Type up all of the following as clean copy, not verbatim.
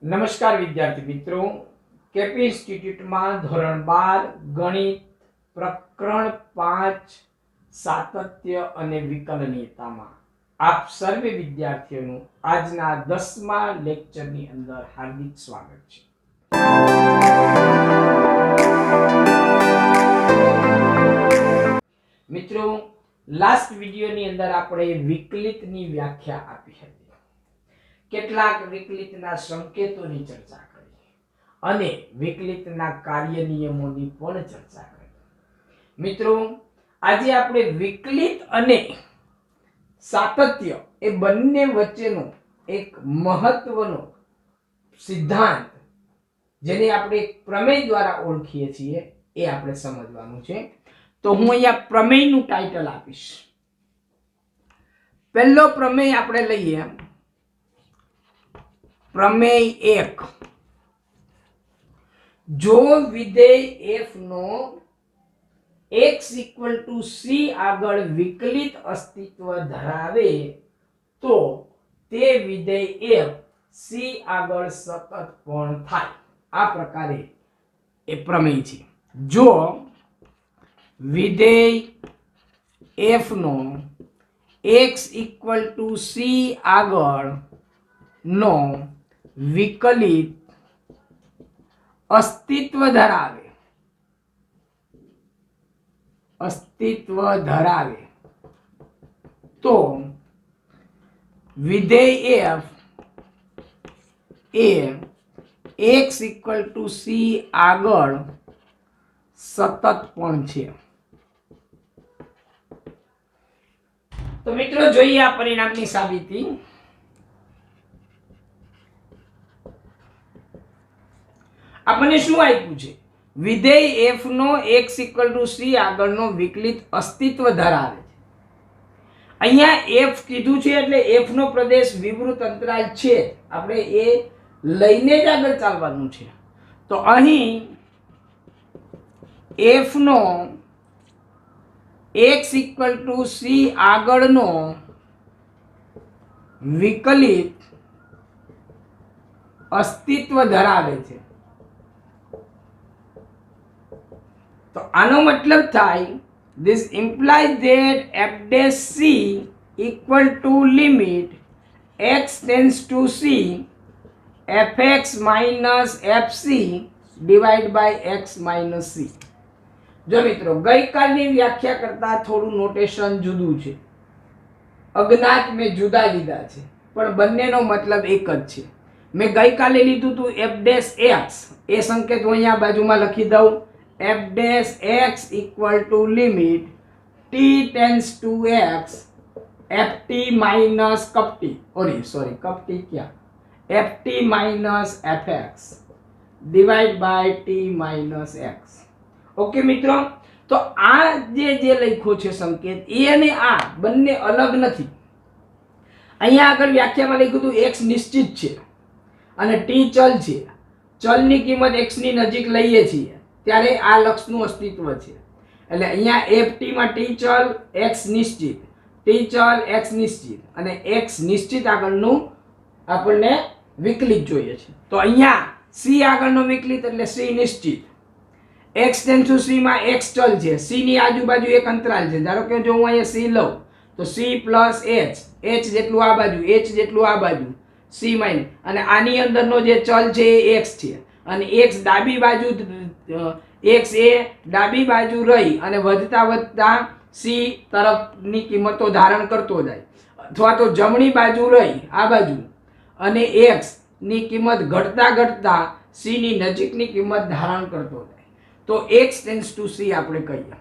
નમસ્કાર વિદ્યાર્થી મિત્રો, કેપી ઇન્સ્ટિટ્યૂટમાં ધોરણ 12 ગણિત પ્રકરણ 5 સાતત્ય અને વિકલનીયતામાં આપ સર્વે વિદ્યાર્થીઓનું આજના 10મા લેક્ચરની અંદર હાર્દિક સ્વાગત છે. મિત્રો, લાસ્ટ વિડિયોની અંદર આપણે વિકલિતની વ્યાખ્યા આપી હતી. કેટલાક વિકલિતના સંકેતોની ચર્ચા કરી અને વિકલિતના કાર્ય નિયમોની પણ ચર્ચા કરી. મિત્રો, આજે આપણે વિકલિત અને સાતત્ય એ બંને વચ્ચેનો એક મહત્વનો સિદ્ધાંત, જેને આપણે પ્રમેય દ્વારા ઓળખીએ છીએ, એ આપણે સમજવાનું છે. તો હું અહીંયા પ્રમેયનું ટાઇટલ આપીશ. પહેલો પ્રમેય આપણે લઈએ, પ્રમેય 1. જો વિધેય f નો x = c આગળ વિકલિત અસ્તિત્વ ધરાવે તો તે વિધેય f c આગળ સતત પણ થાય. આ પ્રકારે એ પ્રમેય છે. જો વિધેય f નો x = c આગળ નો વિકલિત અસ્તિત્વ ધરાવે તો વિધેય f એ x = c આગળ સતત પણ છે. તો મિત્રો, જોઈએ આ પરિણામની સાબિતી. આપણને શું આપ્યું છે? વિધેય f નો x = c આગળનો વિકલિત અસ્તિત્વ ધરાવે છે. અહીંયા f કીધું છે એટલે f નો પ્રદેશ વિવૃત અંતરાલ છે, આપણે એ લઈને જ આગળ ચાલવાનું છે. તો અહીં f નો x = c આગળનો વિકલિત અસ્તિત્વ ધરાવે છે. તો આનો મતલબ થાય, this implies that f' c equal to limit x tends to c fx minus fc divided by x minus c. જો મિત્રો, ગઈકાલની વ્યાખ્યા કરતા થોડું નોટેશન જુદું છે. અજ્ઞાત મેં જુદા લીધા છે, પણ બંનેનો મતલબ એક જ છે. મેં ગઈકાલે લીધું હતું f'(x), એ સંકેત હું અહીંયા બાજુમાં લખી દઉં. f'(x) = limit t tends to x ft minus ft minus fx divided by t minus x. Okay મિત્રો, તો આ જે લખ્યો છે સંકેત, એ અને આ બંને અલગ નથી. અહીંયા આગળ વ્યાખ્યામાં લખ્યું હતું x નિશ્ચિત છે અને t ચલ છે. ચલની કિંમત x ની નજીક લઈએ છીએ ત્યારે આ લક્ષનું અસ્તિત્વ છે. એટલે અહીંયા ft માં t ચલ x નિશ્ચિત, t ચલ x નિશ્ચિત અને x નિશ્ચિત આગળનું આપણને વિકલિત જોઈએ છે. તો અહીંયા c આગળનો વિકલિત એટલે c નિશ્ચિત. x → c માં x ચલ છે, c ની આજુબાજુ એક અંતરાલ છે. ધારો કે જો હું અહીંયા c લઉં તો c + h જેટલું આ બાજુ, h જેટલું આ બાજુ, c માઈનસ, અને આની અંદરનો જે ચલ છે એ x છે. અને x ડાબી બાજુ, x એ ડાબી બાજુ રહી અને વધતા c તરફની કિંમતો ધારણ કરતો જાય, અથવા તો જમણી બાજુ રહી આ બાજુ અને x ની કિંમત ઘટતા c ની નજીકની કિંમત ધારણ કરતો જાય. તો x ટેન્ડ્સ ટુ c આપણે કહીએ.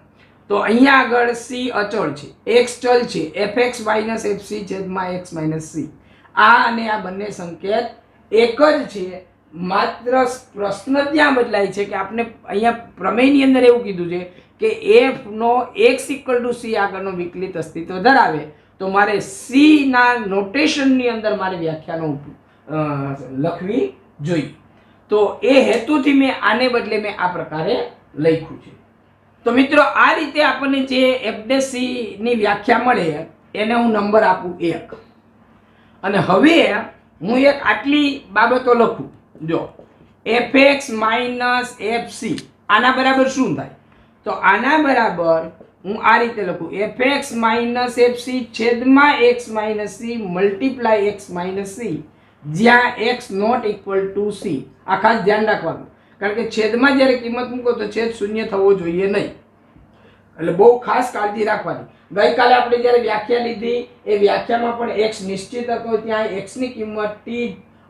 તો અહીંયા આગળ c અચળ છે, x ચલ છે, fx minus fc છેદમાં x minus c. આ અને આ બંને સંકેત એક જ છે. માત્ર પ્રશ્ન ત્યાં બદલાય છે કે આપણે અહીંયા પ્રમેયની અંદર એવું કીધું છે કે f નો x = c આગળનો વિકલિત અસ્તિત્વ ધરાવે તો મારે c ના નોટેશનની અંદર મારે વ્યાખ્યાનો લખવી જોઈએ. તો એ હેતુથી મેં આને બદલે મેં આ પ્રકારે લખ્યું છે. તો મિત્રો, આ રીતે આપણને જે f' c ની વ્યાખ્યા મળે એને હું નંબર આપું 1. અને હવે હું એક આટલી બાબતો લખું. જો fx માઇનસ fc આના બરાબર શું થાય? તો આના બરાબર હું આ રીતે લખું fx માઇનસ fc છેદમાં x minus c multiply x minus c, જ્યાં x not equal to c. આ ખાસ ધ્યાન રાખવાનું, કારણ કે છેદમાં જ્યારે કિંમત મૂકો તો છેદ શૂન્ય થવો જોઈએ નહીં, એટલે બહુ ખાસ કાળજી રાખવાની. ગઈકાલે આપણે જ્યારે વ્યાખ્યા લીધી એ વ્યાખ્યામાં પણ x નિશ્ચિત હતો, ત્યાં x ની કિંમત t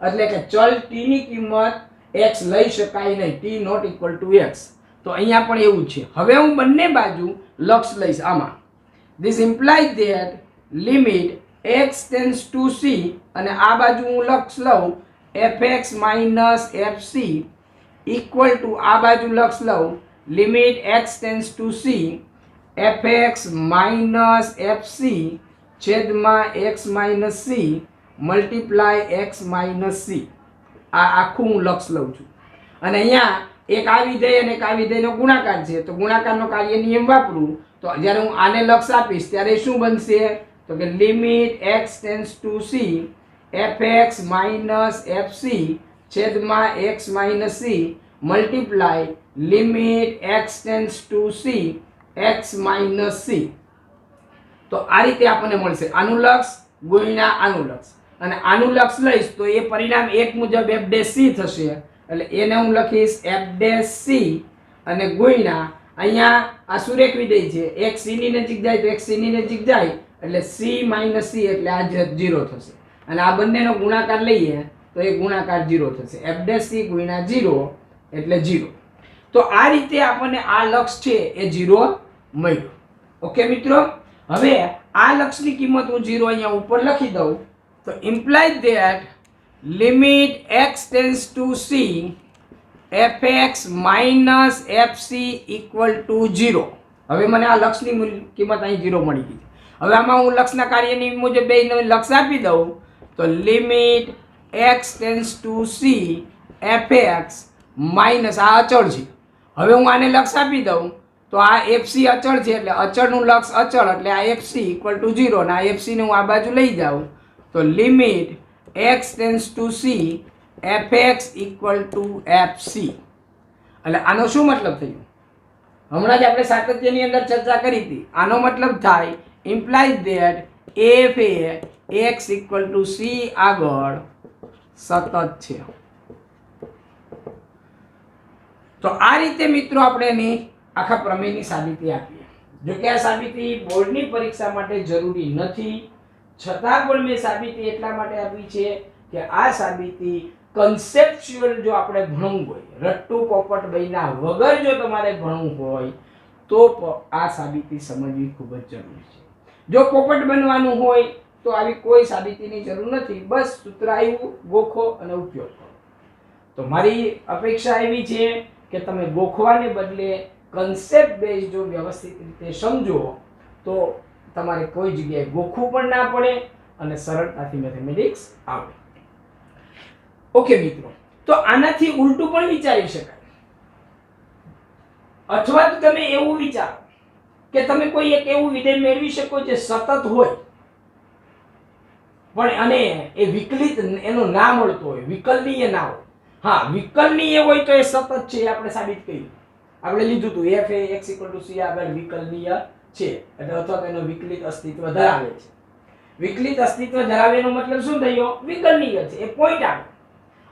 એટલે કે ચલ t ની કિંમત x લઈ શકાય નહીં, t not equal to x. તો અહીંયા પણ એવું છે. હવે હું બંને બાજુ લક્ષ લઈશ આમાં. This implies that limit x tends to c, અને આ બાજુ હું લક્ષ લઉં fx minus fc equal to આ બાજુ લક્ષ લઉં limit x tends to c fx minus fc છેદમાં x minus c multiply x minus c. આ આખું હું લક્ષ લઉં છું. અને અહીંયા એક આ વિધેય અને એક આ વિધેયનો ગુણાકાર છે, તો ગુણાકારનો કાર્ય નિયમ વાપરું તો જ્યારે હું આને લક્ષ આપીશ ત્યારે શું બનશે? તો કે limit x tends to c fx minus fc છેદમાં x minus c multiply limit x tends to c x minus c. તો આ રીતે આપણને મળશે આનું લક્ષ ગુણ્યા આનું લક્ષ, અને આનું લક્ષ લઈશ તો એ પરિણામ એક મુજબ f' થશે, એટલે એને હું લખીશ f' અને ગુણ્યા અહીંયા આ સુરેખ વિધેય છે, x c ની નજીક જાય તો x c ની નજીક જાય એટલે c માઇનસ c એટલે આ 0 થશે, અને આ બંનેનો ગુણાકાર લઈએ તો એ ગુણાકાર 0 થશે, f' ગુણ્યા 0 એટલે 0. તો આ રીતે આપણને આ લક્ષ છે એ 0 મળ્યો. ઓકે મિત્રો, હવે આ લક્ષની કિંમત હું 0 અહીંયા ઉપર લખી દઉં તો implies that limit x tends to c fx minus fc equal to 0. હવે મને આ લક્ષની કિંમત અહીં 0 મળી ગઈ. હવે આમાં હું લક્ષના કાર્યની મુજબ બે લક્ષ આપી દઉં તો limit x tends to c fx minus આ અચળ છે. હવે હું આને લક્ષ આપી દઉં તો આ fc અચળ છે, એટલે અચળનું લક્ષ અચળ એટલે આ fc ઇક્વલ ટુ 0, અને આ fc ને હું આ બાજુ લઈ જાઉં તો limit x tends to c fx equal to fc. એટલે આનો શું મતલબ થયો? હમણાં જ આપણે સાતત્યની અંદર ચર્ચા કરી હતી. આનો મતલબ થાય implies that f A x equal to c આગળ સતત છે. તો આ રીતે મિત્રો આપણે એની આખા પ્રમેયની સાબિતી આપીએ. જો કે આ સાબિતી બોર્ડની પરીક્ષા માટે જરૂરી નથી, છતાં પણ મેં સાબિતી એટલા માટે આપી છે કે આ સાબિતી કન્સેપ્ચ્યુઅલ જો આપણે ભણવું હોય, રટ્ટુ પોપટ બૈના વગર જો તમારે ભણવું હોય તો આ સાબિતી સમજવી ખૂબ જ જરૂરી છે. જો પોપટ બનવાનું હોય તો આવી કોઈ સાબિતીની જરૂર નથી, બસ સૂત્ર આવ્યું, ગોખો અને ઉપયોગ કરો. તો મારી અપેક્ષા એવી છે કે તમે ગોખવાને બદલે કન્સેપ્ટ બેઝ જો વ્યવસ્થિત રીતે સમજો તો તમારે કોઈ જગ્યાએ ગોખવું પણ ના પડે અને સરળતાથી મેથેમેટિક્સ આવડે. ઓકે મિત્રો, તો આનાથી ઉલટું પણ વિચારી શકાય, અથવા તો તમે એવું વિચારો કે તમે કોઈ એક એવું વિધેય મેળવી શકો જે સતત હોય પણ અને એ વિકલિત એનો ના મળતો હોય, વિકલનીય ના હોય. હા, વિકલનીય હોય તો એ સતત છે, આપણે સાબિત કર્યું. આપણે લીધું હતું f એ x = c આગળ વિકલનીય છે, એટલે અથવા તો એનો વિકલિત અસ્તિત્વ ધરાવે છે. વિકલિત અસ્તિત્વ ધરાવેનો મતલબ શું થયો? વિકલનીય છે, એ પોઈન્ટ આવે.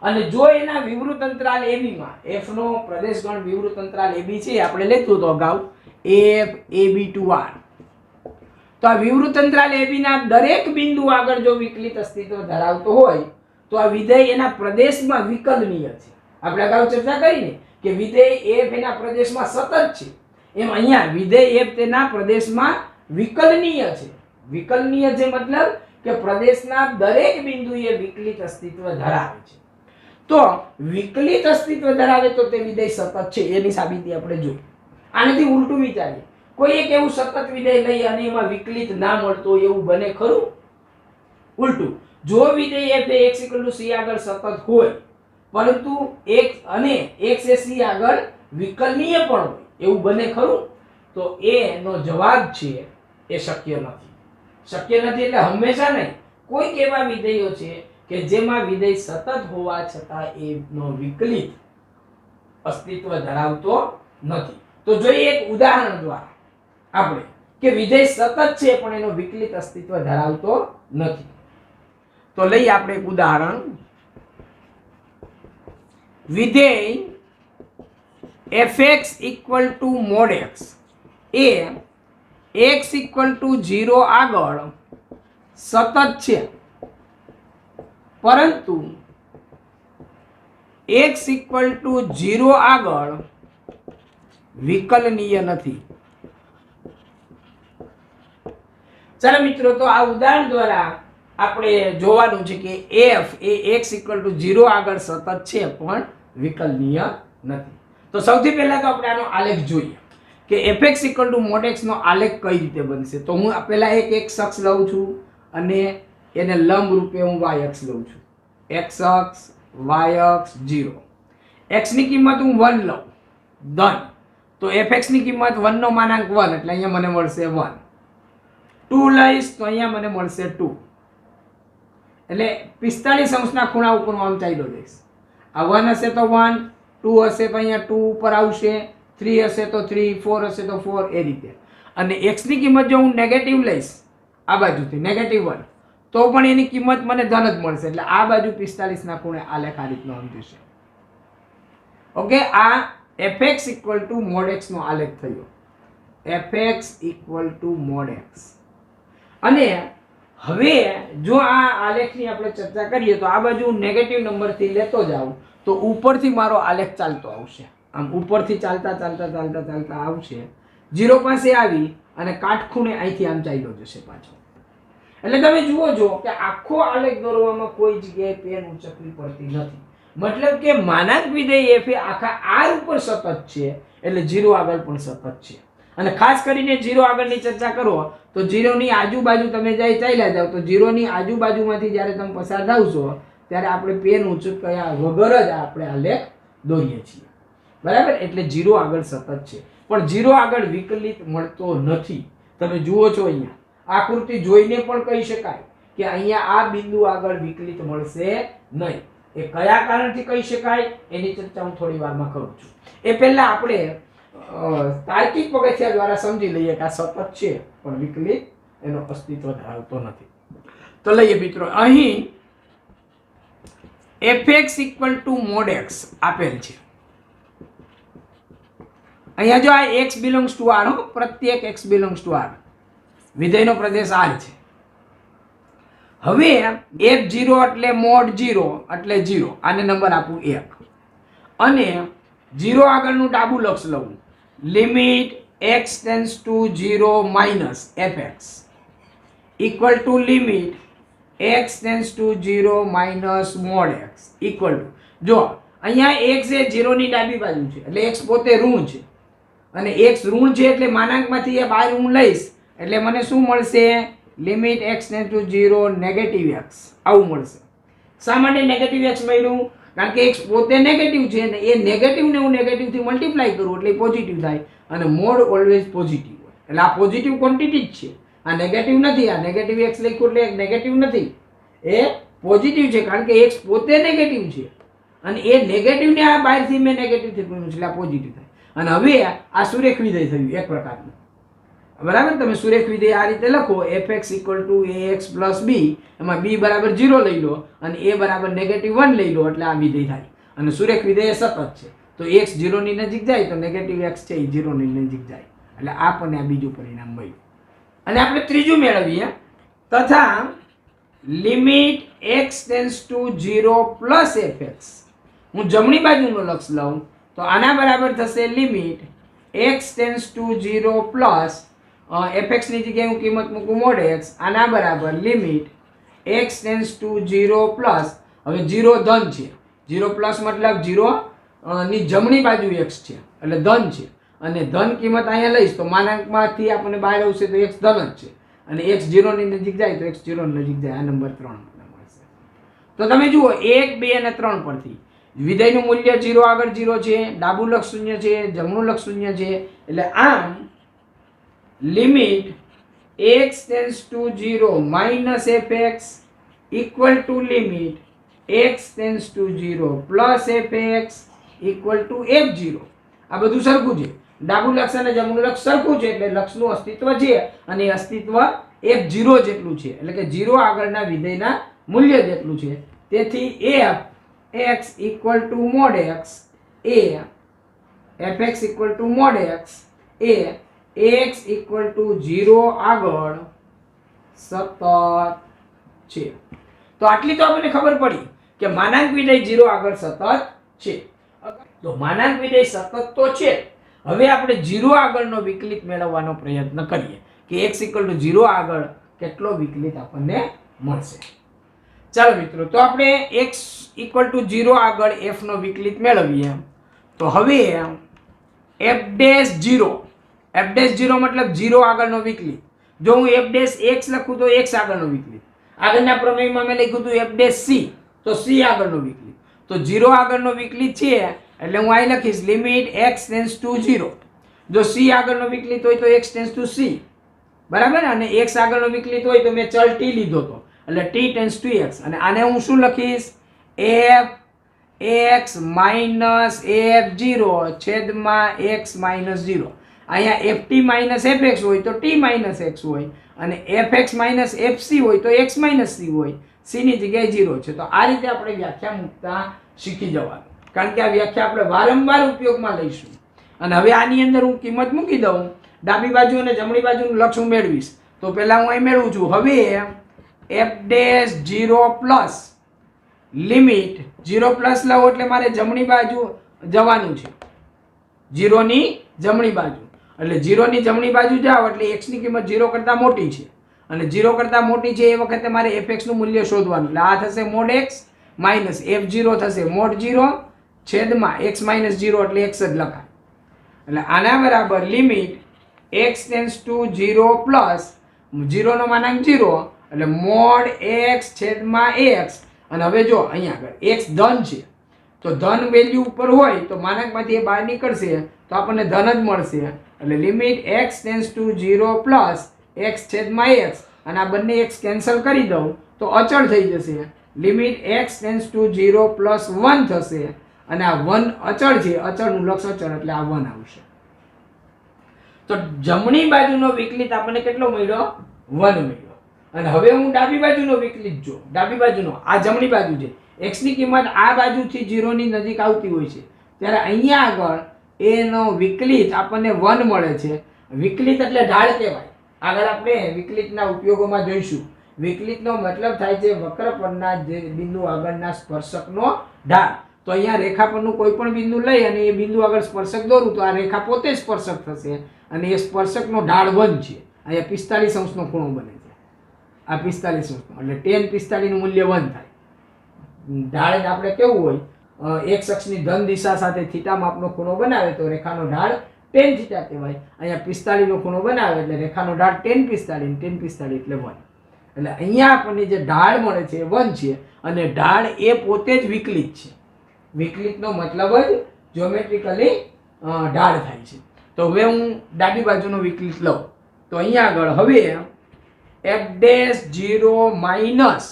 અને જો એના વિવૃત અંતરાલ ab માં f નો પ્રદેશગણ વિવૃત અંતરાલ ab છે, આપણે લેતું તો અગાઉ f ab to r, તો આ વિવૃત અંતરાલ ab ના દરેક બિંદુ આગળ જો વિકલિત અસ્તિત્વ ધરાવતો હોય તો આ વિધેય એના પ્રદેશમાં વિકલનીય છે. આપણે અગાઉ ચર્ચા કરી ને કે વિધેય f એના પ્રદેશમાં સતત છે, એમ અહીંયા વિધેય f તેના પ્રદેશમાં વિકલનીય છે. વિકલનીય છે મતલબ કે પ્રદેશના દરેક બિંદુએ વિકલિત અસ્તિત્વ ધરાવે છે. તો વિકલિત અસ્તિત્વ ધરાવે તો તે વિધેય સતત છે, એની સાબિતી આપણે જોઈ. આનાથી ઉલટું વિચારીએ, કોઈ એક એવું સતત વિધેય લઈ અને એમાં વિકલિત ના મળતો એવું બને ખરું? ઉલટું, જો વિધેય f એ x = c આગળ સતત હોય પરંતુ x એ c આગળ વિકલનીય પણ હોય એવું બને ખરું? તો એનો જવાબ છે એ શક્ય નથી. શક્ય નથી એટલે હંમેશા નહીં, કોઈક એવા વિધેયો છે કે જેમાં વિધેય સતત હોવા છતાં એનો વિકલિત અસ્તિત્વ ધરાવતો નથી. તો જોઈએ એક ઉદાહરણ દ્વારા આપણે કે વિધેય સતત છે પણ એનો વિકલિત અસ્તિત્વ ધરાવતો નથી. તો લઈએ આપણે એક ઉદાહરણ. વિધેય fx = mod x એ x = 0 આગળ સતત છે, પરંતુ x = 0 આગળ વિકલનીય નથી. ચાલો મિત્રો, તો આ ઉદાહરણ દ્વારા આપણે જોવાનું છે કે f એ x = 0 આગળ સતત છે પણ વિકલનીય નથી. તો સૌથી પહેલા તો આપણે આનો આલેખ જોઈએ કે fx = mod x નો આલેખ કઈ રીતે બનશે. તો હું પહેલા એક અક્ષ લઉં છું અને એને લંબ રૂપે હું y અક્ષ લઉં છું. x અક્ષ, y અક્ષ 0. x ની કિંમત હું 1 લઉં ધન, તો fx ની કિંમત 1 નો માનાંક 1 એટલે અહીંયા મને મળશે 1. 2 લઈશ તો અહીંયા મને મળશે 2. એટલે 45 અંશના ખૂણા ઉપર હું આમ ચાલ્યો જઈશ. આ 1 હશે તો 1, 2 હશે તો અહીંયા 2 ઉપર આવશે, 3 હશે તો 3, 4 હશે તો 4, એ રીતે. અને x ની કિંમત જો હું નેગેટિવ લઈશ આ બાજુથી -1, તો પણ એની કિંમત મને ધન જ મળશે. એટલે આ બાજુ 45 ના ખૂણે આલેખ આ રીતનો આમ જશે. ઓકે, આ fx = mod x નો આલેખ થયો. fx = mod x. અને હવે જો આ આલેખની આપણે ચર્ચા કરીએ તો આ બાજુ નેગેટિવ નંબરથી લેતો જાઉં તો ઉપરથી મારો આલેખ ચાલતો આવશે. આમ ઉપરથી ચાલતા ચાલતા ચાલતા ચાલતા આવશે, 0 પાસે આવી અને કાટખૂણે અહીંથી આમ ચાલ્યો જશે પાછો. એટલે તમે જુઓ છો કે આખો આલેખ દોરવામાં કોઈ જગ્યાએ પેન ઉચકવી પડતી નથી. મતલબ કે માનાંક વિધેય f એ આખા r ઉપર સતત છે, એટલે 0 આગળ પણ સતત છે. અને ખાસ કરીને 0 આગળની ચર્ચા કરો તો 0 ની આજુબાજુ તમે જાય ચાલ્યા જાવ તો 0 ની આજુબાજુમાંથી જ્યારે તમે પસાર થાવ છો ત્યારે આપણે પેન ઉચક્યા વગર જ આપણે આલેખ દોરીએ છીએ. બરાબર? એટલે 0 આગળ સતત છે પણ 0 આગળ વિકલિત મળતો નથી. તમે જુઓ છો અહીંયા આકૃતિ જોઈને પણ કહી શકાય કે અહીંયા આ બિંદુ આગળ વિકલિત મળશે નહીં. એ કયા કારણથી કહી શકાય એની ચર્ચા હું થોડી વારમાં કરું છું. એ પહેલા આપણે તાર્કિક પગથિયા દ્વારા સમજી લઈએ કે આ સતત છે પણ વિકલિત એનો અસ્તિત્વ ધરાવતો નથી. તો લઈએ મિત્રો, અહીં fx = mod x આપેલ છે. અહીંયા જો આ x belongs to r, પ્રત્યેક x belongs to r, વિધેયનો Pradesh r છે. હવે f0 એટલે mod 0 એટલે 0, આને નંબર આપું 1 અને 0 આગળનું ડાબું લક્ષ લઉં, limit x tends to 0 - fx equal to limit x tends to 0 - mod x equal to, જો અહીંયા x એ 0 ની ડાબી બાજુ છે એટલે x પોતે ઋણ છે અને x ઋણ છે એટલે માનાંકમાંથી એ બહાર હું લઈશ એટલે મને શું મળશે? Limit x tends to 0 - x આવું મળશે. શા માટે નેગેટિવ x મળ્યું? કારણ કે x પોતે નેગેટિવ છે અને એ નેગેટિવ ને હું નેગેટિવ થી મલ્ટીપ્લાય કરું એટલે પોઝિટિવ થાય અને મોડ ઓલવેઝ પોઝિટિવ હોય એટલે આ પોઝિટિવ ક્વોન્ટિટી જ છે. આ નેગેટિવ નથી, આ નેગેટિવ x લખ્યું એટલે નેગેટિવ નથી, એ પોઝિટિવ છે કારણ કે x પોતે નેગેટિવ છે અને એ નેગેટિવ ને આ બહારથી મેં નેગેટિવ થી પૂર્યું એટલે આ પોઝિટિવ થાય. અને હવે આ સુરેખ વિધેય થયું એક પ્રકારનું. બરાબર? તમે સુરેખ વિધેય આ રીતે લખો, fx = ax + b, એમાં b = 0 લઈ લો અને a = -1 લઈ લો એટલે આ વિધેય થાય. અને સુરેખ વિધેય સતત છે તો x 0 ની નજીક જાય તો -x છે એ 0 ની નજીક જાય એટલે આપણને આ બીજું પરિણામ મળ્યું. અને આપણે ત્રીજું મેળવીએ, તથા limit x tends to 0 + fx, હું જમણી બાજુનો લક્ષ લઉં તો આના બરાબર થશે limit x tends to 0 + fx ની જગ્યાએ હું કિંમત મૂકું mod x, આના બરાબર લિમિટ x ટેન્ડ્સ ટુ 0 + હવે 0 ધન છે, 0 મતલબ 0 ની જમણી બાજુ x છે એટલે ધન છે અને ધન કિંમત અહીંયા લઈશ તો માનાંકમાંથી આપણને બહાર આવશે તો x ધન જ છે અને x 0 ની નજીક જાય તો x 0 ની નજીક જાય. આ નંબર 3 મળશે. તો તમે જુઓ 1, 2 અને 3 પરથી વિધેયનું મૂલ્ય 0 આગળ 0 છે, ડાબું લક્ષ 0 છે, જમણું લક્ષ 0 છે એટલે આમ limit x tends to 0 - fx equal to limit x tends to 0 plus fx equal to f0. આ બધું સરખું છે, ડાબું લક્ષ અને જમણું લક્ષ સરખું છે એટલે લક્ષનું અસ્તિત્વ છે અને એ અસ્તિત્વ f0 જેટલું છે, એટલે કે 0 આગળના વિધેયના મૂલ્ય જેટલું છે. તેથી fx equal to mode x A fx equal to mode x A x equal to 0 આગળ સતત છે. તો આટલી તો આપણને ખબર પડી કે માનાંક વિધેય 0 આગળ સતત છે. તો માનાંક વિધેય સતત તો છે. હવે આપણે 0 આગળનો વિકલિત મેળવવાનો પ્રયત્ન કરીએ કે x ઇક્વલ ટુ 0 આગળ કેટલો વિકલિત આપણને મળશે. ચાલો મિત્રો, તો આપણે x ઇક્વલ ટુ 0 આગળ f નો વિકલિત મેળવીએ. તો હવે f ડેશ 0 મતલબ 0 આગળનો વિકલિત. જો હું f ડેશ x લખું તો x આગળનો વિકલિત. આગળના પ્રમેયમાં મેં લખ્યું હતું f ડેશ c, તો c આગળનો વિકલિત. તો 0 આગળનો વિકલિત છે એટલે હું અહીં લખીશ લિમિટ x ટેન્ડ્સ ટુ 0. જો c આગળનો વિકલિત હોય તો x ટેન્ડ્સ ટુ c, બરાબર. અને x આગળનો વિકલિત હોય તો મેં ચલ t લીધો તો એટલે t ટેન્ડ્સ ટુ x. અને આને હું શું લખીશ? f x માઇનસ f0 છેદમાં x માઇનસ 0. અહીંયા ft માઇનસ fx હોય તો t માઇનસ x હોય, અને fx માઇનસ fc હોય તો x માઇનસ c હોય. c ની જગ્યાએ 0 છે. તો આ રીતે આપણે વ્યાખ્યા મૂકતા શીખી જવાનું, કારણ કે આ વ્યાખ્યા આપણે વારંવાર ઉપયોગમાં લઈશું. અને હવે આની અંદર હું કિંમત મૂકી દઉં, ડાબી બાજુ અને જમણી બાજુનું લક્ષ હું મેળવીશ. તો પહેલા હું અહીં મેળવું છું. હવે f dash 0 plus limit 0 plus લઉં એટલે મારે જમણી બાજુ જવાનું છે, 0 ની જમણી બાજુ. એટલે 0 ની જમણી બાજુ જાવ એટલે x ની કિંમત 0 કરતાં મોટી છે, અને 0 કરતાં મોટી છે એ વખતે મારે fx નું મૂલ્ય શોધવાનું. એટલે આ થશે મોડ x માઇનસ f0 થશે મોડ 0 છેદમાં x માઇનસ 0 એટલે x જ લખાય. એટલે આના બરાબર limit x tends to 0 plus 0 નો માનાંક 0 એટલે મોડ x છેદમાં x. અને હવે જો અહીંયા આગળ x ધન છે, તો ધન વેલ્યુ ઉપર હોય તો માનાંકમાંથી એ બહાર નીકળશે તો આપણને ધન જ મળશે. એટલે limit x tends to 0 plus x છેદમાં x, અને આ બંને x કેન્સલ કરી દઉં તો અચળ થઈ જશે. Limit x tends to 0 plus 1 થશે, અને આ 1 અચળ છે, અચળનું લક્ષ અચળ એટલે આ 1 આવશે. તો જમણી બાજુનો વિકલિત આપણને કેટલો મળ્યો? 1 મળ્યો. અને હવે હું ડાબી બાજુનો વિકલિત જો, ડાબી બાજુનો આ જમણી બાજુ છે, x ની કિંમત આ બાજુથી 0 ની નજીક આવતી હોય છે, ત્યારે અહીંયા આગળ a નો વિકલિત આપણને 1 મળે છે. વિકલિત એટલે ઢાળ કહેવાય. આગળ આપણે વિકલિતના ઉપયોગોમાં જોઈશું. વિકલિતનો મતલબ થાય છે વક્ર પરના જે બિંદુ આગળના સ્પર્શકનો ઢાળ. તો અહીંયા રેખા પરનું કોઈ પણ બિંદુ લઈ અને એ બિંદુ આગળ સ્પર્શક દોરું તો આ રેખા પોતે સ્પર્શક થશે, અને એ સ્પર્શકનો ઢાળ 1 છે. અહીંયા 45 અંશનો ખૂણો બને છે, આ 45 અંશનો, એટલે tan 45 નું મૂલ્ય 1 થાય. ઢાળ આપણે કેવું હોય, x અક્ષની ધન દિશા સાથે થીટા માપનો ખૂણો બનાવે તો રેખાનો ઢાળ tan થીટા કહેવાય. અહીંયા 45 નો ખૂણો બનાવે એટલે રેખાનો ઢાળ tan 45, tan 45 એટલે 1. એટલે અહીંયા આપણને જે ઢાળ મળે છે એ 1 છે, અને ઢાળ એ પોતે જ વિકલિત છે. વિકલિતનો મતલબ જ જ્યોમેટ્રિકલી ઢાળ થાય છે. તો હવે હું ડાબી બાજુનો વિકલિત લઉં તો અહીંયા આગળ હવે f dash 0 minus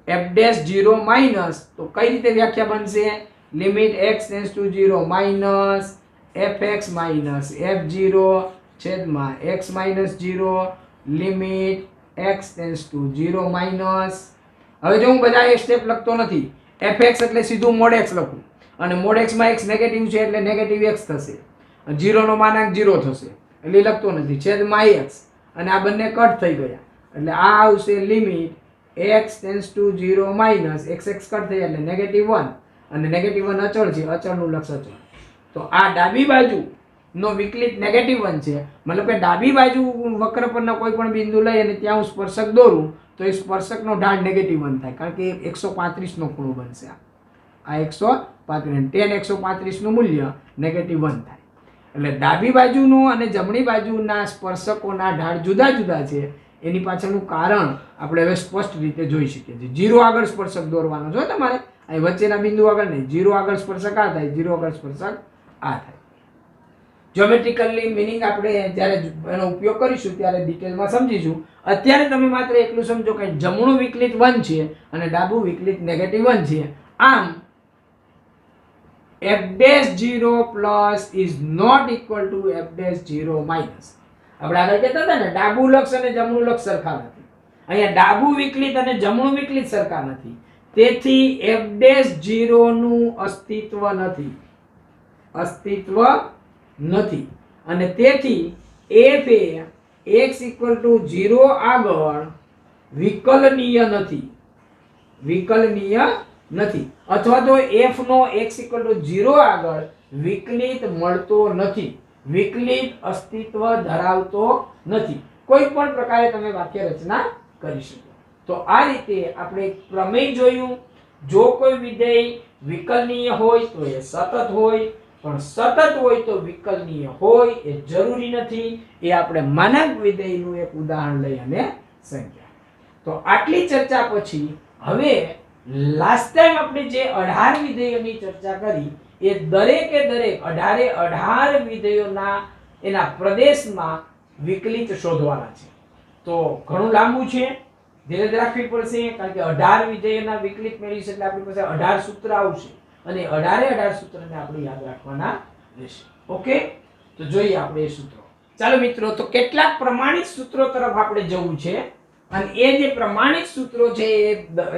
f dash 0 minus, તો કઈ રીતે વ્યાખ્યા બનશે? Limit x tends to 0 minus fx minus f0 છેદમાં x minus 0 limit x tends to 0 minus. હવે જો હું બધા એક સ્ટેપ લખતો નથી, fx એટલે સીધું મોડ x લખું, અને મોડ x માં x નેગેટિવ છે એટલે નેગેટિવ x થશે, 0 નો માનાંક 0 થશે એટલે લખતો નથી, છેદમાં x, અને આ બંને કટ થઈ ગયા એટલે આ આવશે limit x tends to 0 minus x cut થઈ એટલે -1, અને -1 અચળ છે, અચળનું લક્ષ અચળ. તો આ ડાબી બાજુ નો વિકલિત -1 છે, મતલબ કે ડાબી બાજુ વક્ર પરના કોઈ પણ બિંદુ લઈ અને ત્યાં હું સ્પર્શક દોરું તો એ સ્પર્શકનો ઢાળ -1 થાય, કારણ કે 135 નો ખૂણો બનશે. આ 135, tan 135 નું મૂલ્ય -1 થાય. એટલે ડાબી બાજુનું અને જમણી બાજુના સ્પર્શકોના ઢાળ જુદા જુદા છે. એની પાછળનું કારણ આપણે હવે સ્પષ્ટ રીતે જોઈ શકીએ છીએ. 0 આગળ સ્પર્શક દોરવાનો છે તમારે, અહીં વચ્ચેના બિંદુ આગળ નહીં, 0 આગળ સ્પર્શક આ થાય, 0 આગળ સ્પર્શક આ થાય. જ્યોમેટ્રિકલી મિનિંગ આપણે જ્યારે એનો ઉપયોગ કરીશું ત્યારે ડિટેલમાં સમજીશું. અત્યારે તમે માત્ર એટલું સમજો કે જમણું વિકલિત 1 છે અને ડાબું વિકલિત -1 છે. આમ f'0 plus is not equal to f'0 minus. આપણે આગળ કહેતા હતા ને ડાબું લક્ષ અને જમણું લક્ષ સરખા નથી. અહીંયા ડાબું વિકલિત અને જમણું વિકલિત સરખા નથી, તેથી f'0 નું અસ્તિત્વ નથી અને તેથી f એ x = 0 આગળ વિકલનીય નથી અથવા તો f નો x = 0 આગળ વિકલિત મળતો નથી, વિકલિત અસ્તિત્વ ધરાવતો નથી. કોઈ પણ પ્રકારે તમે વાક્ય રચના કરી શકો. તો આ રીતે આપણે એક પ્રમેય જોયું. જો કોઈ વિધેય વિકલનીય હોય તો એ સતત હોય, પણ સતત હોય તો વિકલનીય હોય એ જરૂરી નથી. એ આપણે માનક વિધેયનું એક ઉદાહરણ લઈ અને સમજ્યા. તો આટલી ચર્ચા પછી હવે લાસ્ટ ટાઈમ આપણે જે 18 વિધેયોની ચર્ચા કરી એ દરેકે દરેક 18 વિધેયોના એના પ્રદેશમાં વિકલિત શોધવાના છે. તો ઘણું લાંબુ છે, ધીરજ રાખવી પડશે, કારણ કે 18 વિધેયોના વિકલિત મેળવીશું એટલે આપણી પાસે 18 સૂત્ર આવશે અને 18 સૂત્રને આપણે યાદ રાખવાના રહેશે. ઓકે, તો જોઈએ આપણે એ સૂત્રો. ચાલો મિત્રો, તો કેટલાક પ્રમાણિત સૂત્રો તરફ આપણે જવું છે અને એ જે પ્રમાણિત સૂત્રો છે એ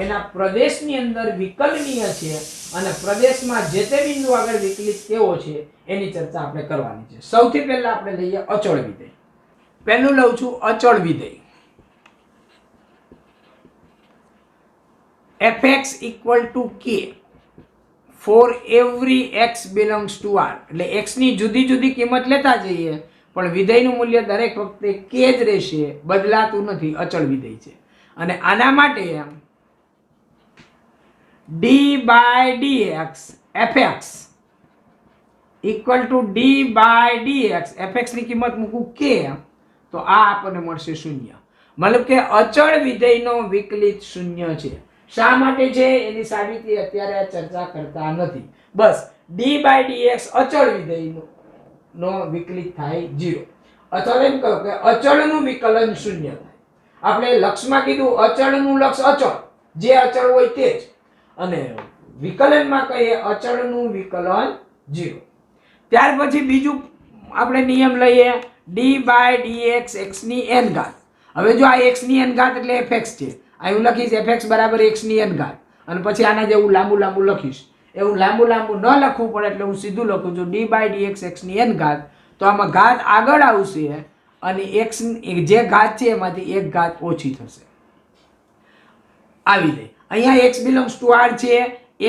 એના પ્રદેશની અંદર વિકલનીય છે અને પ્રદેશમાં જે તે બિંદુ આગળ વિકલિત કેવો છે એની ચર્ચા આપણે કરવાની છે. સૌથી પહેલા આપણે લઈએ અચળ વિધેય. પહેલું લઉં છું અચળ વિધેય. fx = k for every x belongs to r. એટલે x ની જુદી જુદી કિંમત લેતા જઈએ પણ વિધેયનું મૂલ્ય દરેક વખતે k જ રહેશે, બદલાતું નથી, અચળ વિધેય છે. અને આના માટે d/dx fx = d/dx fx ની કિંમત મૂકું k તો આ આપણને મળશે 0. મતલબ કે અચળ વિધેયનો વિકલિત 0 છે. શા માટે છે એની સાબિતી અત્યારે ચર્ચા કરતા નથી. બસ d/dx અચળ વિધેયનો વિકલિત થાય 0. અથવા એમ કહો કે અચળનું વિકલન 0 થાય. આપણે લક્ષમાં કીધું અચળનું લક્ષ અચળ, જે અચળ હોય તે જ, અને વિકલનમાં કહીએ અચળનું વિકલન 0. ત્યાર પછી બીજું આપણે નિયમ લઈએ d/dx x ની n ઘાત. હવે જો આ x ની n ઘાત એટલે fx છે, આ હું લખીશ fx = x ની n ઘાત અને પછી આના જેવું લાંબુ લખીશ. એવું લાંબુ ન લખવું પડે એટલે હું સીધું લખું છું d/dx x ની n ઘાત. તો આમાં ઘાત આગળ આવશે અને x જે ઘાત છે એમાંથી એક ઘાત ઓછી થશે. આવી જાય. અહીંયા x = r છે,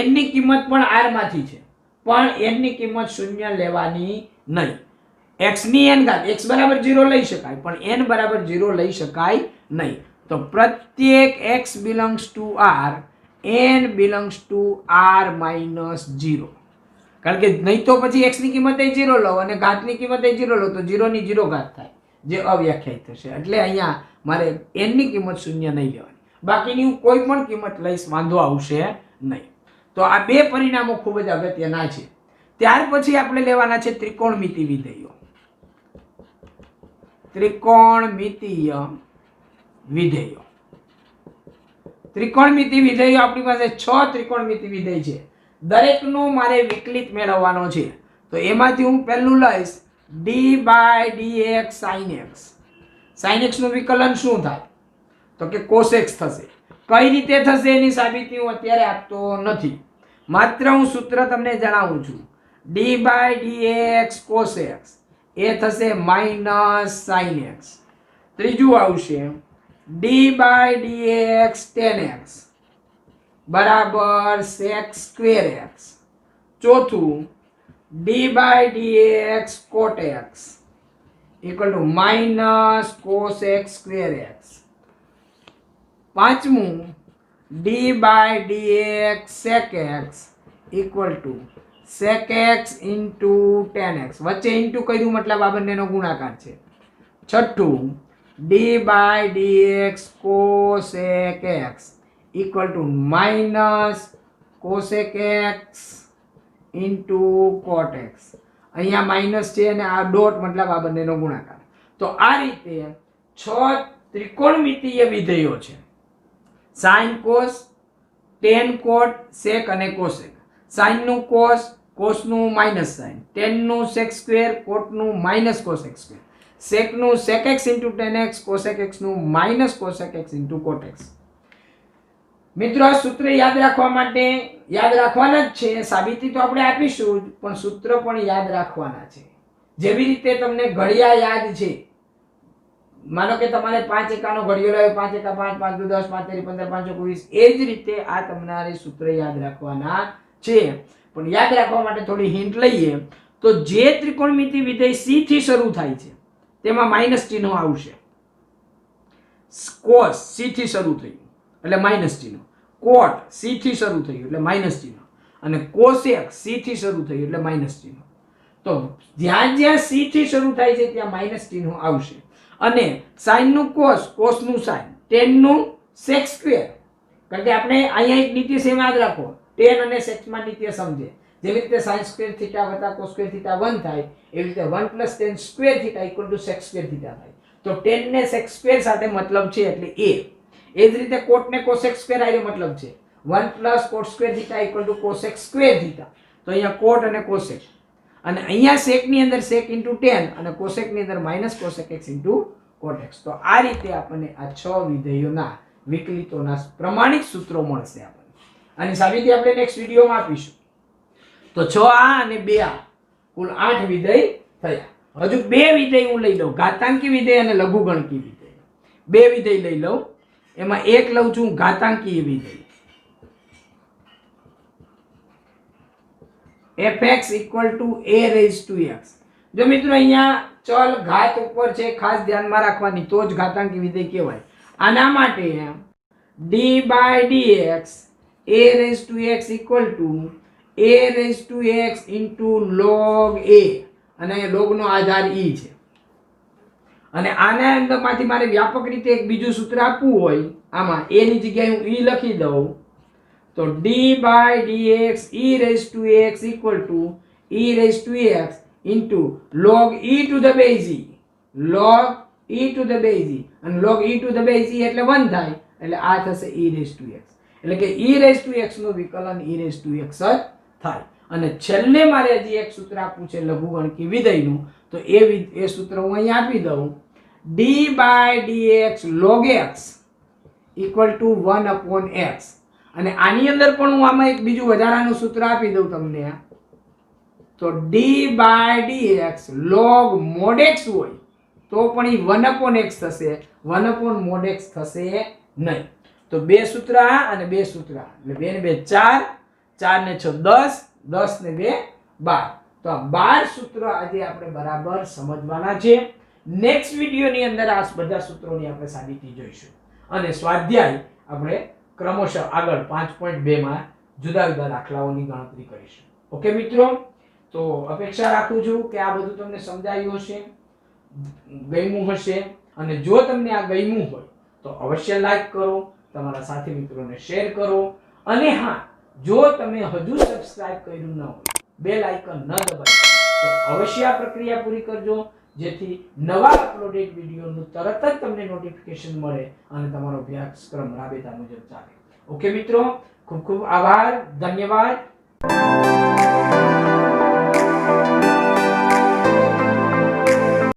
n ની કિંમત પણ r માંથી છે, પણ n ની કિંમત 0 લેવાની નહીં. x ની n ઘાત x = 0 લઈ શકાય પણ n = 0 લઈ શકાય નહીં. તો પ્રત્યેક x ∈r n ∈r - 0. કારણ કે નહીં તો પછી x ની કિંમત 0 લો અને ઘાતની કિંમત 0 લો તો 0 ની 0 ઘાત થાય, જે અવ્યાખ્યાયિત થશે. એટલે અહીંયા મારે n ની કિંમત 0 નહીં લેવાની, બાકીની હું કોઈ પણ કિંમત લઈશ, વાંધો આવશે નહીં. તો આ બે પરિણામો ખૂબ જ અગત્યના છે. ત્યાર પછી આપણે લેવાના છે ત્રિકોણમિતિ વિધેયો. ત્રિકોણમિતિય વિધેયો. ત્રિકોણમિતિ વિધેયો આપણી પાસે 6 ત્રિકોણમિતિ વિધેય છે. દરેકનો મારે વિકલિત મેળવવાનો છે. તો એમાંથી હું પહેલું લઈશ d/dx sin x. sin x નું વિકલન શું થાય? તો કે cos x થશે. કઈ રીતે થશે એની સાબિતી હું અત્યારે આપતો નથી, માત્ર હું સૂત્ર તમને જણાવું છું. d/dx cos x એ થશે -sin x. ત્રીજું આવશે d/dx tan x = sec² x. ચોથું d/dx cot x = -cos x² x. પાંચમું d/dx sec x = sec x * tan x. વચ્ચે ઇન્ટુ કર્યું મતલબ આ બંનેનો ગુણાકાર છે. છઠ્ઠું d/dx cosec x = -cosec x * cot x. અહીંયા માઇનસ છે અને આ ડોટ મતલબ આ બંનેનો ગુણાકાર. તો આ રીતે 6 ત્રિકોણમિતિય વિધેયો છે. sin cos, tan cot, sec અને cosec. sin નું cos, cos નું minus sin, tan નું sec square, cot નું minus cosec square, sec નું sec x into tan x, cosec x નું minus cosec x into cot x. મિત્રો આ સૂત્ર યાદ રાખવા માટે યાદ રાખવાના જ છે. સાબિતી તો આપણે આપીશું પણ સૂત્ર પણ યાદ રાખવાના છે. જેવી રીતે તમને ઘડિયા યાદ છે, માનો કે તમારે 5 એકાનો ઘડિયો લાવ્યો, 5 એકા 5, 5 દુ 10, 5 તેરી 15, 5 24, એ જ રીતે આ તમારે સૂત્ર યાદ રાખવાના છે. પણ યાદ રાખવા માટે થોડી હિન્ટ લઈએ તો જે ત્રિકોણમિતિ વિધેય c થી શરૂ થાય છે તેમાં માઈનસ ચિહ્ન આવશે. cos c થી શરૂ થયું એટલે માઈનસ ચિહ્ન, cot c થી શરૂ થયું એટલે માઈનસ ચિહ્ન, અને cosec c થી શરૂ થયું એટલે માઈનસ ચિહ્ન. તો જ્યાં જ્યાં c થી શરૂ થાય છે ત્યાં માઈનસ ચિહ્ન આવશે. અને sin નું cos, cos નું sin, tan નું sec square, કારણ કે આપણે અહીંયા એક નિત્ય સેમ યાદ રાખો, tan અને sec માં નિત્ય સમજે. જેવી રીતે sin square theta વત્તા cos square theta 1 થાય, એવી રીતે 1 plus tan square theta equal to sec square theta થાય. તો tan ને sec square સાથે મતલબ છે એટલે a. એ જ રીતે cot ને cosec square આનો મતલબ છે 1 plus cot square theta equal to cosec square theta. તો અહીંયા cot અને cosec, અને અહીંયા sec ની અંદર sec into tan અને cosec ની અંદર minus cosec x into cot x. તો આ રીતે આપણને આ 6 વિધેયોના વિકલિતોના પ્રમાણિત સૂત્રો મળશે આપણને. અને સાબિતી આપણે નેક્સ્ટ વિડિયોમાં આપીશું. તો 6 આ અને 2 આ કુલ 8 વિધેય થયા. હજુ 2 વિધેય હું લઈ લઉં, ઘાતાંકી વિધેય અને લઘુગણકી વિધેય. 2 વિધેય લઈ લઉં, એમાં એક લઉં છું ઘાતાંકીય વિધેય fx equal to a raised to x. જો મિત્રો અહીંયા ચલ ઘાત ઉપર છે, ખાસ ધ્યાનમાં રાખવાની, તો જ ઘાતાંકી વિધેય કહેવાય. આના માટે d by dx a raised to x equal to a raised to x into log a, અને log નો આધાર e છે. અને આના અંદરમાંથી મારે વ્યાપક રીતે એક બીજું સૂત્ર આપવું હોય, આમાં a ની જગ્યાએ હું e લખી દઉં, તો d by dx e raised to x equal to e raised to x into log e to the base e, log e to the base e, અને log e to the base e એટલે 1 થાય, એટલે આ થશે e raised to x. એટલે કે e raised to x નું વિકલન e raised to x જ થાય. અને છેલ્લે મારે હજી એક સૂત્ર આપવું છે લઘુગણકી વિધેયનું, તો એ સૂત્ર હું અહીં આપી દઉં, d by dx log x equal to 1 upon x. અને આની અંદર પણ હું આમાં એક બીજું વધારાનું સૂત્ર આપી દઉં તમને, તો d by dx log mod x હોય તો પણ એ 1 upon x થશે, 1 upon mod x થશે નહીં. તો 2 સૂત્ર આ અને 2 સૂત્ર આ, એટલે 2 ને 2 4, 4 ને 6 10, 10 ને 2 12. તો આ 12 સૂત્રો આજે આપણે બરાબર સમજવાના છે. નેક્સ્ટ વિડિયોની અંદર આ બધા સૂત્રોની આપણે સાબિતી જોઈશું, અને સ્વાધ્યાય આપણે ક્રમશઃ આગળ 5.2 માં જુદા જુદા દાખલાઓની ગણતરી કરીશું. ઓકે મિત્રો, તો અપેક્ષા રાખું છું કે આ બધું તમને સમજાયું હશે, ગમ્યું હશે. અને જો તમને આ ગમ્યું હોય તો અવશ્ય લાઈક કરો, તમારા સાથી મિત્રોને શેર કરો, અને હા, જો તમે હજુ સબસ્ક્રાઇબ કર્યું ન હોય, બેલ આઇકન ન દબાવી, તો અવશ્ય આ પ્રક્રિયા પૂરી કરજો, જેથી નવા અપલોડેડ વિડીયોનું તરત જ તમને નોટિફિકેશન મળે અને તમારો અભ્યાસક્રમ રાબેતા મુજબ ચાલે. ઓકે મિત્રો, ખૂબ ખૂબ આભાર, ધન્યવાદ.